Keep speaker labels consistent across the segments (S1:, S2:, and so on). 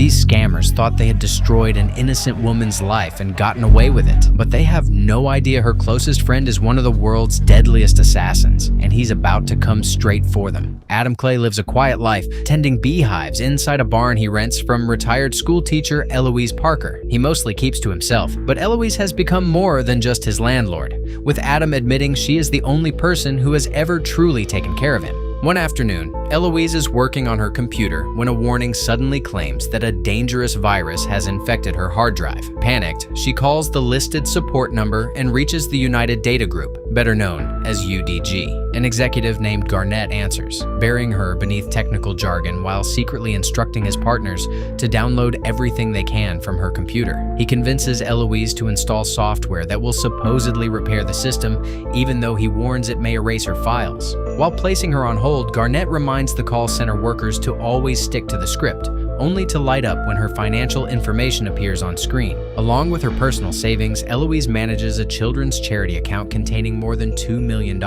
S1: These scammers thought they had destroyed an innocent woman's life and gotten away with it, but they have no idea her closest friend is one of the world's deadliest assassins, and he's about to come straight for them. Adam Clay lives a quiet life, tending beehives inside a barn he rents from retired school teacher Eloise Parker. He mostly keeps to himself, but Eloise has become more than just his landlord, with Adam admitting she is the only person who has ever truly taken care of him. One afternoon, Eloise is working on her computer when a warning suddenly claims that a dangerous virus has infected her hard drive. Panicked, she calls the listed support number and reaches the United Data Group, better known as UDG. An executive named Garnett answers, burying her beneath technical jargon while secretly instructing his partners to download everything they can from her computer. He convinces Eloise to install software that will supposedly repair the system, even though he warns it may erase her files. While placing her on hold, Garnett reminds the call center workers to always stick to the script, only to light up when her financial information appears on screen. Along with her personal savings, Eloise manages a children's charity account containing more than $2 million.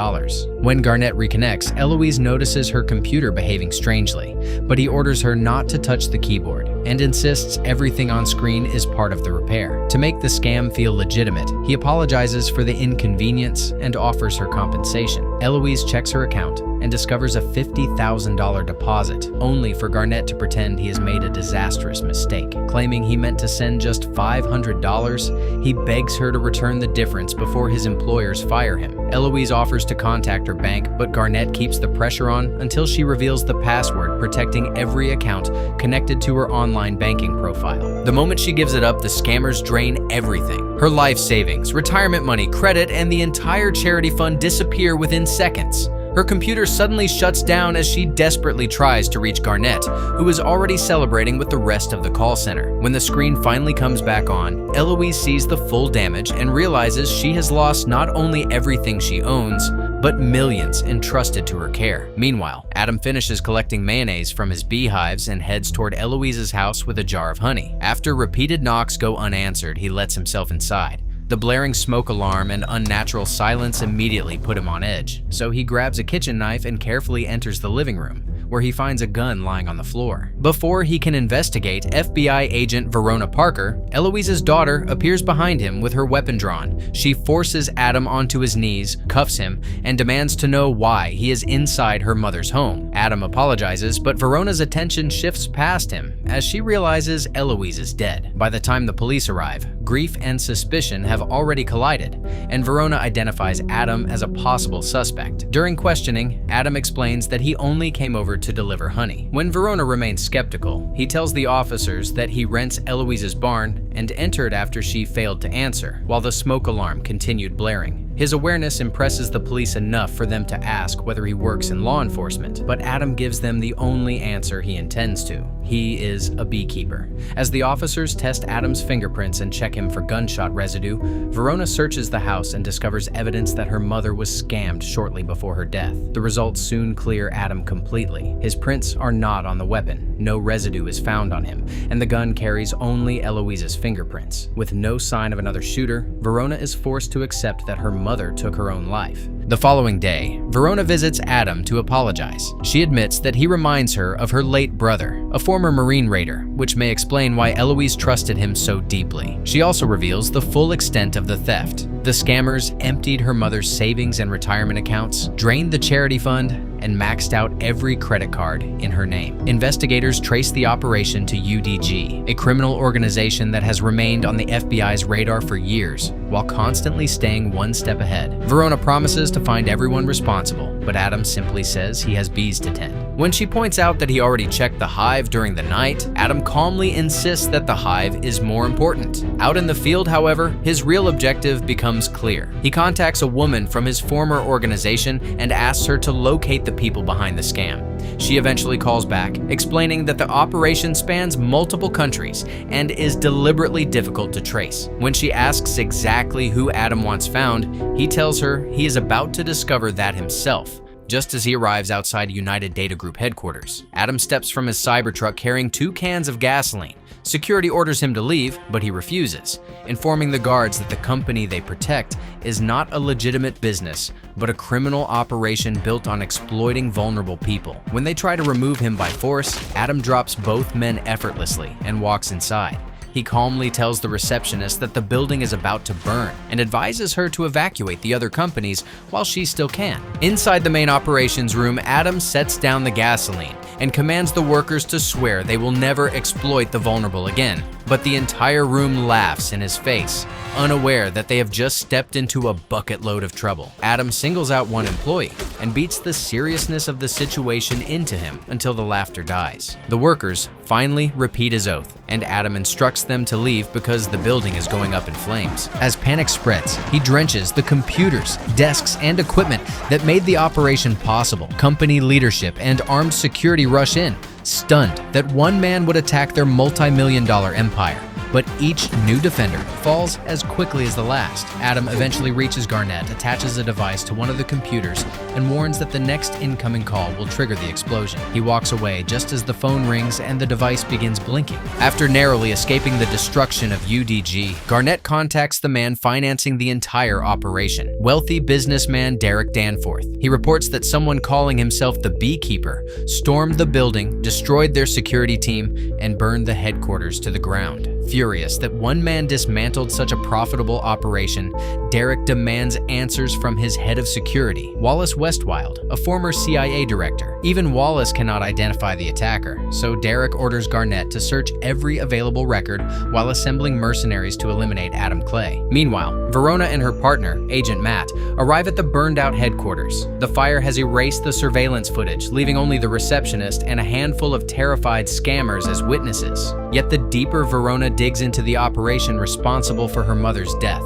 S1: When Garnett reconnects, Eloise notices her computer behaving strangely, but he orders her not to touch the keyboard and insists everything on screen is part of the repair. To make the scam feel legitimate, he apologizes for the inconvenience and offers her compensation. Eloise checks her account and discovers a $50,000 deposit, only for Garnett to pretend he has made a disastrous mistake. Claiming he meant to send just $500, he begs her to return the difference before his employers fire him. Eloise offers to contact her bank, but Garnett keeps the pressure on until she reveals the password protecting every account connected to her online banking profile. The moment she gives it up, the scammers drain everything. Her life savings, retirement money, credit, and the entire charity fund disappear within seconds. Her computer suddenly shuts down as she desperately tries to reach Garnett, who is already celebrating with the rest of the call center. When the screen finally comes back on, Eloise sees the full damage and realizes she has lost not only everything she owns, but millions entrusted to her care. Meanwhile, Adam finishes collecting mayonnaise from his beehives and heads toward Eloise's house with a jar of honey. After repeated knocks go unanswered, he lets himself inside. The blaring smoke alarm and unnatural silence immediately put him on edge, so he grabs a kitchen knife and carefully enters the living room, where he finds a gun lying on the floor. Before he can investigate, FBI agent Verona Parker, Eloise's daughter, appears behind him with her weapon drawn. She forces Adam onto his knees, cuffs him, and demands to know why he is inside her mother's home. Adam apologizes, but Verona's attention shifts past him as she realizes Eloise is dead. By the time the police arrive, grief and suspicion have already collided, and Verona identifies Adam as a possible suspect. During questioning, Adam explains that he only came over to deliver honey. When Verona remains skeptical, he tells the officers that he rents Eloise's barn and entered after she failed to answer, while the smoke alarm continued blaring. His awareness impresses the police enough for them to ask whether he works in law enforcement, but Adam gives them the only answer he intends to. He is a beekeeper. As the officers test Adam's fingerprints and check him for gunshot residue, Verona searches the house and discovers evidence that her mother was scammed shortly before her death. The results soon clear Adam completely. His prints are not on the weapon, no residue is found on him, and the gun carries only Eloise's fingerprints. With no sign of another shooter, Verona is forced to accept that her mother took her own life. The following day, Verona visits Adam to apologize. She admits that he reminds her of her late brother, a former Marine raider, which may explain why Eloise trusted him so deeply. She also reveals the full extent of the theft. The scammers emptied her mother's savings and retirement accounts, drained the charity fund, and maxed out every credit card in her name. Investigators trace the operation to UDG, a criminal organization that has remained on the FBI's radar for years, while constantly staying one step ahead. Verona promises to find everyone responsible, but Adam simply says he has bees to tend. When she points out that he already checked the hive during the night, Adam calmly insists that the hive is more important. Out in the field, however, his real objective becomes clear. He contacts a woman from his former organization and asks her to locate the people behind the scam. She eventually calls back, explaining that the operation spans multiple countries and is deliberately difficult to trace. When she asks exactly who Adam wants found, he tells her he is about to discover that himself. Just as he arrives outside United Data Group headquarters, Adam steps from his Cybertruck carrying 2 cans of gasoline, Security orders him to leave, but he refuses, informing the guards that the company they protect is not a legitimate business, but a criminal operation built on exploiting vulnerable people. When they try to remove him by force, Adam drops both men effortlessly and walks inside. He calmly tells the receptionist that the building is about to burn and advises her to evacuate the other companies while she still can. Inside the main operations room, Adam sets down the gasoline and commands the workers to swear they will never exploit the vulnerable again. But the entire room laughs in his face, unaware that they have just stepped into a bucket load of trouble. Adam singles out one employee and beats the seriousness of the situation into him until the laughter dies. The workers finally repeat his oath, and Adam instructs them to leave because the building is going up in flames. As panic spreads, he drenches the computers, desks, and equipment that made the operation possible. Company leadership and armed security rush in, stunned that one man would attack their multi-million-dollar empire. But each new defender falls as quickly as the last. Adam eventually reaches Garnett, attaches a device to one of the computers, and warns that the next incoming call will trigger the explosion. He walks away just as the phone rings and the device begins blinking. After narrowly escaping the destruction of UDG, Garnett contacts the man financing the entire operation, wealthy businessman Derek Danforth. He reports that someone calling himself the Beekeeper stormed the building, destroyed their security team, and burned the headquarters to the ground. Furious that one man dismantled such a profitable operation, Derek demands answers from his head of security, Wallace Westwyld, a former CIA director. Even Wallace cannot identify the attacker, so Derek orders Garnett to search every available record while assembling mercenaries to eliminate Adam Clay. Meanwhile, Verona and her partner, Agent Matt, arrive at the burned-out headquarters. The fire has erased the surveillance footage, leaving only the receptionist and a handful of terrified scammers as witnesses. Yet the deeper Verona digs into the operation responsible for her mother's death,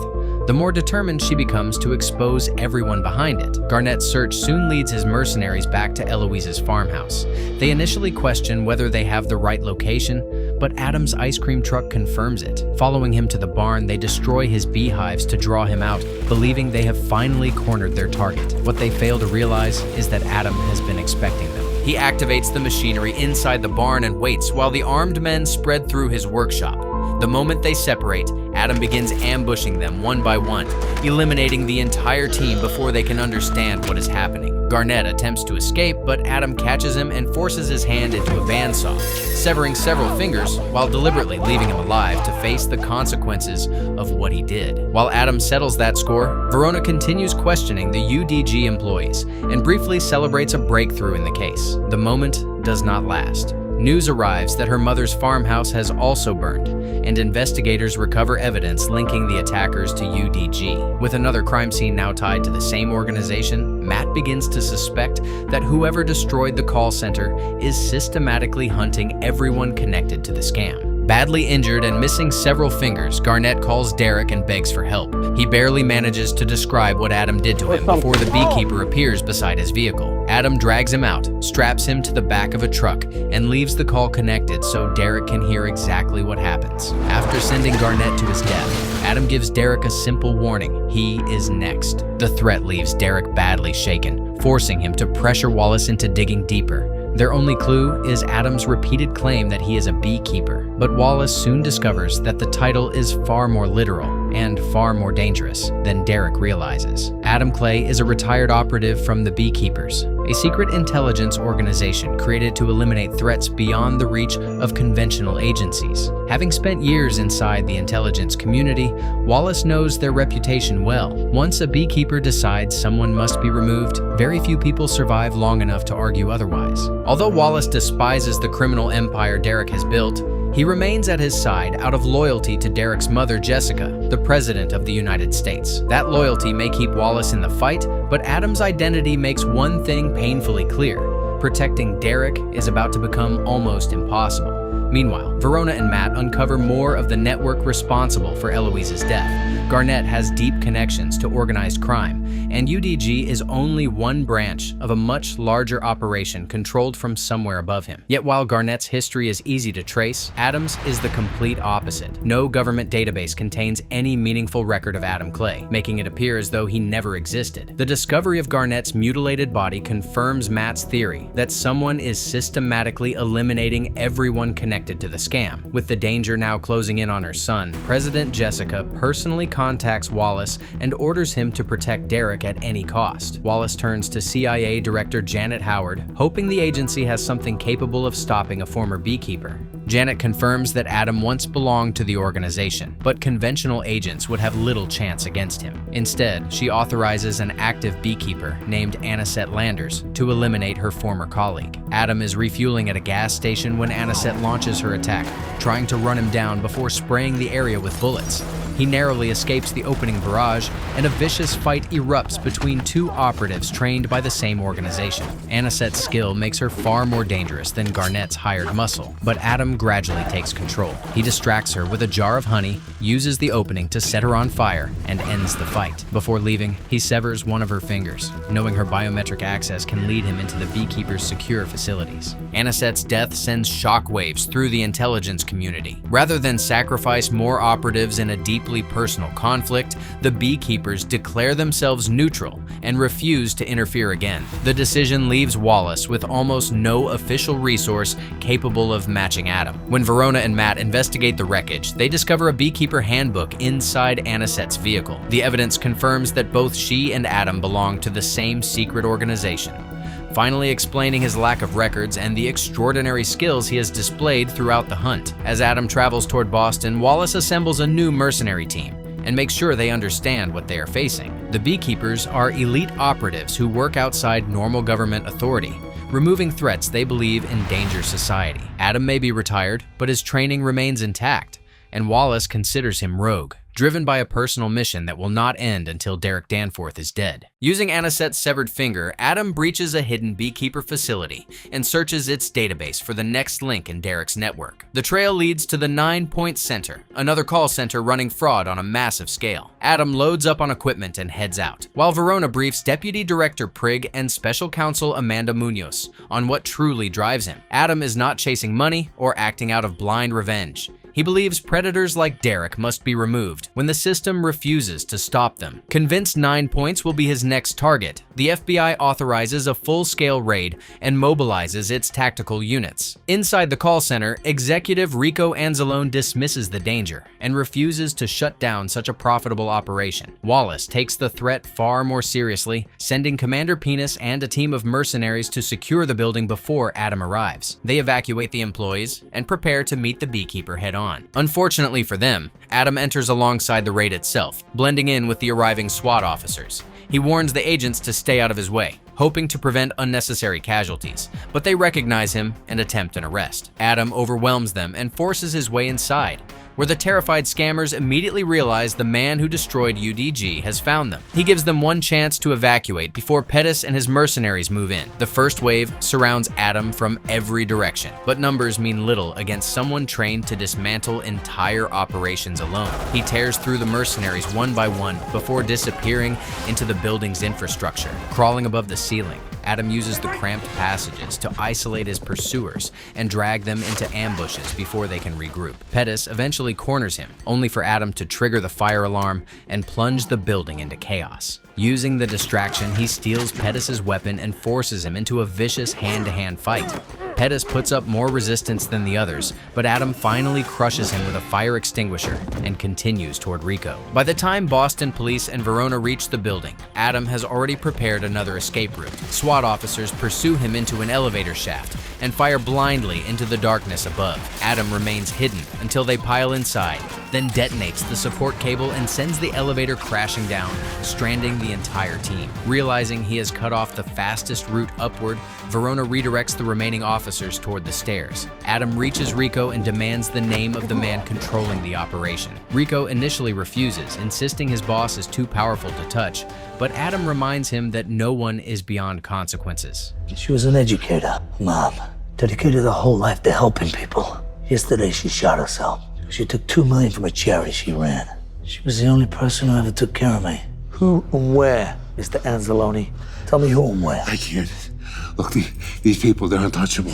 S1: the more determined she becomes to expose everyone behind it. Garnett's search soon leads his mercenaries back to Eloise's farmhouse. They initially question whether they have the right location, but Adam's ice cream truck confirms it. Following him to the barn, they destroy his beehives to draw him out, believing they have finally cornered their target. What they fail to realize is that Adam has been expecting them. He activates the machinery inside the barn and waits while the armed men spread through his workshop. The moment they separate, Adam begins ambushing them one by one, eliminating the entire team before they can understand what is happening. Garnett attempts to escape, but Adam catches him and forces his hand into a bandsaw, severing several fingers while deliberately leaving him alive to face the consequences of what he did. While Adam settles that score, Verona continues questioning the UDG employees and briefly celebrates a breakthrough in the case. The moment does not last. News arrives that her mother's farmhouse has also burned, and investigators recover evidence linking the attackers to UDG. With another crime scene now tied to the same organization, Matt begins to suspect that whoever destroyed the call center is systematically hunting everyone connected to the scam. Badly injured and missing several fingers, Garnett calls Derek and begs for help. He barely manages to describe what Adam did to him before the Beekeeper appears beside his vehicle. Adam drags him out, straps him to the back of a truck, and leaves the call connected so Derek can hear exactly what happens. After sending Garnett to his death, Adam gives Derek a simple warning: he is next. The threat leaves Derek badly shaken, forcing him to pressure Wallace into digging deeper. Their only clue is Adam's repeated claim that he is a beekeeper, but Wallace soon discovers that the title is far more literal and far more dangerous than Derek realizes. Adam Clay is a retired operative from the Beekeepers, a secret intelligence organization created to eliminate threats beyond the reach of conventional agencies. Having spent years inside the intelligence community, Wallace knows their reputation well. Once a beekeeper decides someone must be removed, very few people survive long enough to argue otherwise. Although Wallace despises the criminal empire Derek has built, he remains at his side out of loyalty to Derek's mother, Jessica, the President of the United States. That loyalty may keep Wallace in the fight, but Adam's identity makes one thing painfully clear: protecting Derek is about to become almost impossible. Meanwhile, Verona and Matt uncover more of the network responsible for Eloise's death. Garnett has deep connections to organized crime, and UDG is only one branch of a much larger operation controlled from somewhere above him. Yet while Garnett's history is easy to trace, Adam's is the complete opposite. No government database contains any meaningful record of Adam Clay, making it appear as though he never existed. The discovery of Garnett's mutilated body confirms Matt's theory that someone is systematically eliminating everyone connected to the scam. With the danger now closing in on her son, President Jessica personally contacts Wallace and orders him to protect Derek at any cost. Wallace turns to CIA Director Janet Howard, hoping the agency has something capable of stopping a former beekeeper. Janet confirms that Adam once belonged to the organization, but conventional agents would have little chance against him. Instead, she authorizes an active beekeeper named Anisette Landers to eliminate her former colleague. Adam is refueling at a gas station when Anisette launches her attack, trying to run him down before spraying the area with bullets. He narrowly escapes the opening barrage, and a vicious fight erupts between two operatives trained by the same organization. Anisette's skill makes her far more dangerous than Garnett's hired muscle, but Adam gradually takes control. He distracts her with a jar of honey, uses the opening to set her on fire, and ends the fight. Before leaving, he severs one of her fingers, knowing her biometric access can lead him into the beekeeper's secure facilities. Anisette's death sends shockwaves through the intelligence community. Rather than sacrifice more operatives in a deeply personal conflict, the beekeepers declare themselves neutral and refuse to interfere again. The decision leaves Wallace with almost no official resource capable of matching Adam. When Verona and Matt investigate the wreckage, they discover a beekeeper handbook inside Anisette's vehicle. The evidence confirms that both she and Adam belong to the same secret organization, finally explaining his lack of records and the extraordinary skills he has displayed throughout the hunt. As Adam travels toward Boston, Wallace assembles a new mercenary team and makes sure they understand what they are facing. The beekeepers are elite operatives who work outside normal government authority, removing threats they believe endanger society. Adam may be retired, but his training remains intact, and Wallace considers him rogue, driven by a personal mission that will not end until Derek Danforth is dead. Using Anisette's severed finger, Adam breaches a hidden beekeeper facility and searches its database for the next link in Derek's network. The trail leads to the 9-Point Center, another call center running fraud on a massive scale. Adam loads up on equipment and heads out, while Verona briefs Deputy Director Prigg and Special Counsel Amanda Munoz on what truly drives him. Adam is not chasing money or acting out of blind revenge. He believes predators like Derek must be removed when the system refuses to stop them. Convinced 9 Points will be his next target, the FBI authorizes a full-scale raid and mobilizes its tactical units. Inside the call center, Executive Rico Anzalone dismisses the danger and refuses to shut down such a profitable operation. Wallace takes the threat far more seriously, sending Commander Penis and a team of mercenaries to secure the building before Adam arrives. They evacuate the employees and prepare to meet the beekeeper head-on. Unfortunately for them, Adam enters alongside the raid itself, blending in with the arriving SWAT officers. He warns the agents to stay out of his way, hoping to prevent unnecessary casualties, but they recognize him and attempt an arrest. Adam overwhelms them and forces his way inside, where the terrified scammers immediately realize the man who destroyed UDG has found them. He gives them one chance to evacuate before Pettis and his mercenaries move in. The first wave surrounds Adam from every direction, but numbers mean little against someone trained to dismantle entire operations alone. He tears through the mercenaries one by one before disappearing into the building's infrastructure. Crawling above the ceiling, Adam uses the cramped passages to isolate his pursuers and drag them into ambushes before they can regroup. Pettis eventually corners him, only for Adam to trigger the fire alarm and plunge the building into chaos. Using the distraction, he steals Pettis' weapon and forces him into a vicious hand-to-hand fight. Pettis puts up more resistance than the others, but Adam finally crushes him with a fire extinguisher and continues toward Rico. By the time Boston police and Verona reach the building, Adam has already prepared another escape route. SWAT officers pursue him into an elevator shaft and fire blindly into the darkness above. Adam remains hidden until they pile inside, then detonates the support cable and sends the elevator crashing down, stranding the entire team. Realizing he has cut off the fastest route upward, Verona redirects the remaining officers toward the stairs. Adam reaches Rico and demands the name of the man controlling the operation. Rico initially refuses, insisting his boss is too powerful to touch, but Adam reminds him that no one is beyond consequences.
S2: She was an educator, mom, dedicated her whole life to helping people. Yesterday she shot herself. She took $2 million from a charity she ran. She was the only person who ever took care of me. Who and where, Mr. Anzalone? Tell me who and where.
S3: I can't. Look, these people, they're untouchable.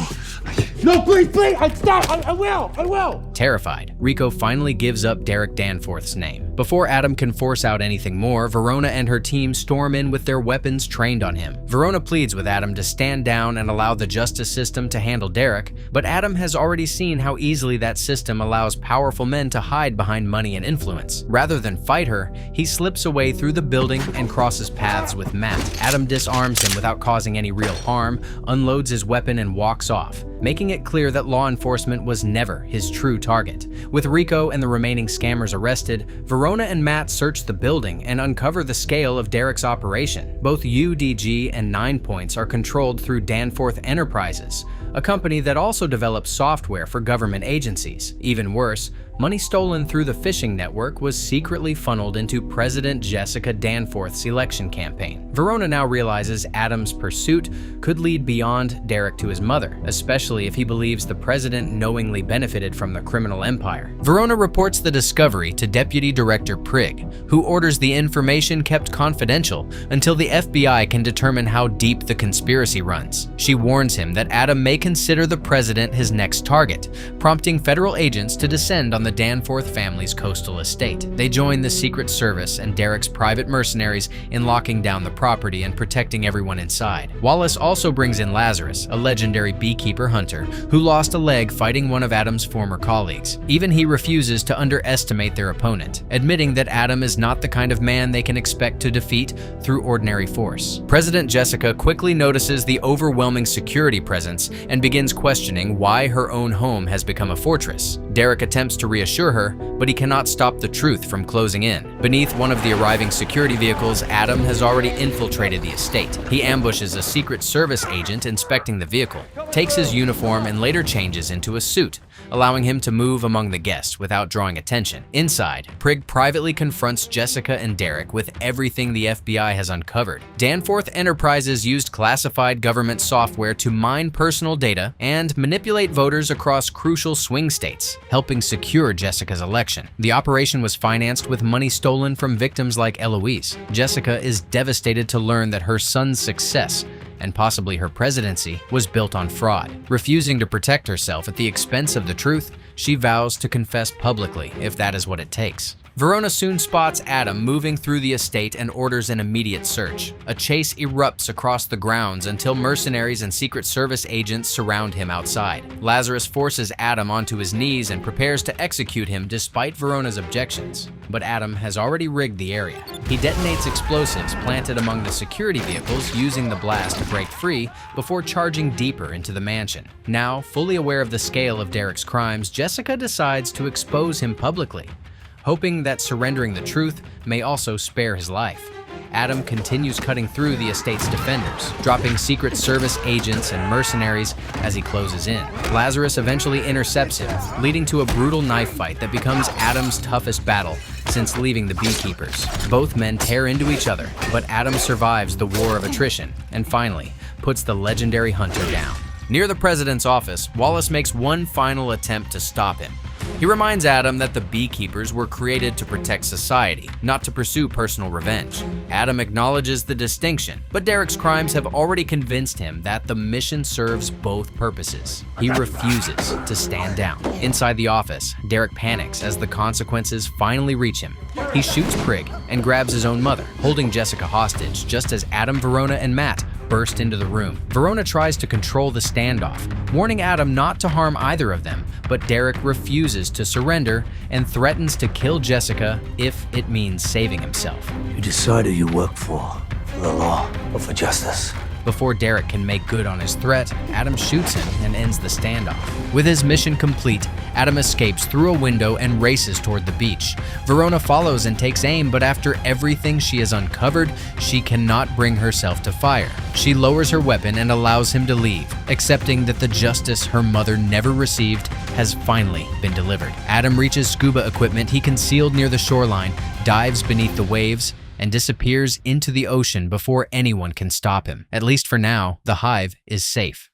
S3: No, please, please! Stop! I will!
S1: Terrified, Rico finally gives up Derek Danforth's name. Before Adam can force out anything more, Verona and her team storm in with their weapons trained on him. Verona pleads with Adam to stand down and allow the justice system to handle Derek, but Adam has already seen how easily that system allows powerful men to hide behind money and influence. Rather than fight her, he slips away through the building and crosses paths with Matt. Adam disarms him without causing any real harm, unloads his weapon and walks off, making it clear that law enforcement was never his true target. With Rico and the remaining scammers arrested, Verona and Matt search the building and uncover the scale of Derek's operation. Both UDG and 9 Points are controlled through Danforth Enterprises, a company that also develops software for government agencies. Even worse, money stolen through the phishing network was secretly funneled into President Jessica Danforth's election campaign. Verona now realizes Adam's pursuit could lead beyond Derek to his mother, especially if he believes the president knowingly benefited from the criminal empire. Verona reports the discovery to Deputy Director Prigg, who orders the information kept confidential until the FBI can determine how deep the conspiracy runs. She warns him that Adam may consider the president his next target, prompting federal agents to descend on the Danforth family's coastal estate. They join the Secret Service and Derek's private mercenaries in locking down the property and protecting everyone inside. Wallace also brings in Lazarus, a legendary beekeeper hunter who lost a leg fighting one of Adam's former colleagues. Even he refuses to underestimate their opponent, admitting that Adam is not the kind of man they can expect to defeat through ordinary force. President Jessica quickly notices the overwhelming security presence and begins questioning why her own home has become a fortress. Derek attempts to reassure her, but he cannot stop the truth from closing in. Beneath one of the arriving security vehicles, Adam has already infiltrated the estate. He ambushes a Secret Service agent inspecting the vehicle, takes his uniform and later changes into a suit, allowing him to move among the guests without drawing attention. Inside, Prigg privately confronts Jessica and Derek with everything the FBI has uncovered. Danforth Enterprises used classified government software to mine personal data and manipulate voters across crucial swing states, helping secure Jessica's election. The operation was financed with money stolen from victims like Eloise. Jessica is devastated to learn that her son's success and possibly her presidency was built on fraud. Refusing to protect herself at the expense of the truth, she vows to confess publicly if that is what it takes. Verona soon spots Adam moving through the estate and orders an immediate search. A chase erupts across the grounds until mercenaries and Secret Service agents surround him outside. Lazarus forces Adam onto his knees and prepares to execute him despite Verona's objections. But Adam has already rigged the area. He detonates explosives planted among the security vehicles, using the blast to break free before charging deeper into the mansion. Now, fully aware of the scale of Derek's crimes, Jessica decides to expose him publicly, hoping that surrendering the truth may also spare his life. Adam continues cutting through the estate's defenders, dropping Secret Service agents and mercenaries as he closes in. Lazarus eventually intercepts him, leading to a brutal knife fight that becomes Adam's toughest battle since leaving the Beekeepers. Both men tear into each other, but Adam survives the war of attrition and finally puts the legendary hunter down. Near the president's office, Wallace makes one final attempt to stop him. He reminds Adam that the Beekeepers were created to protect society, not to pursue personal revenge. Adam acknowledges the distinction, but Derek's crimes have already convinced him that the mission serves both purposes. He refuses to stand down. Inside the office, Derek panics as the consequences finally reach him. He shoots Prigg and grabs his own mother, holding Jessica hostage just as Adam, Verona, and Matt burst into the room. Verona tries to control the standoff, warning Adam not to harm either of them, but Derek refuses to surrender and threatens to kill Jessica if it means saving himself.
S2: You decide who you work for the law or for justice.
S1: Before Derek can make good on his threat, Adam shoots him and ends the standoff. With his mission complete, Adam escapes through a window and races toward the beach. Verona follows and takes aim, but after everything she has uncovered, she cannot bring herself to fire. She lowers her weapon and allows him to leave, accepting that the justice her mother never received has finally been delivered. Adam reaches scuba equipment he concealed near the shoreline, dives beneath the waves, and disappears into the ocean before anyone can stop him. At least for now, the hive is safe.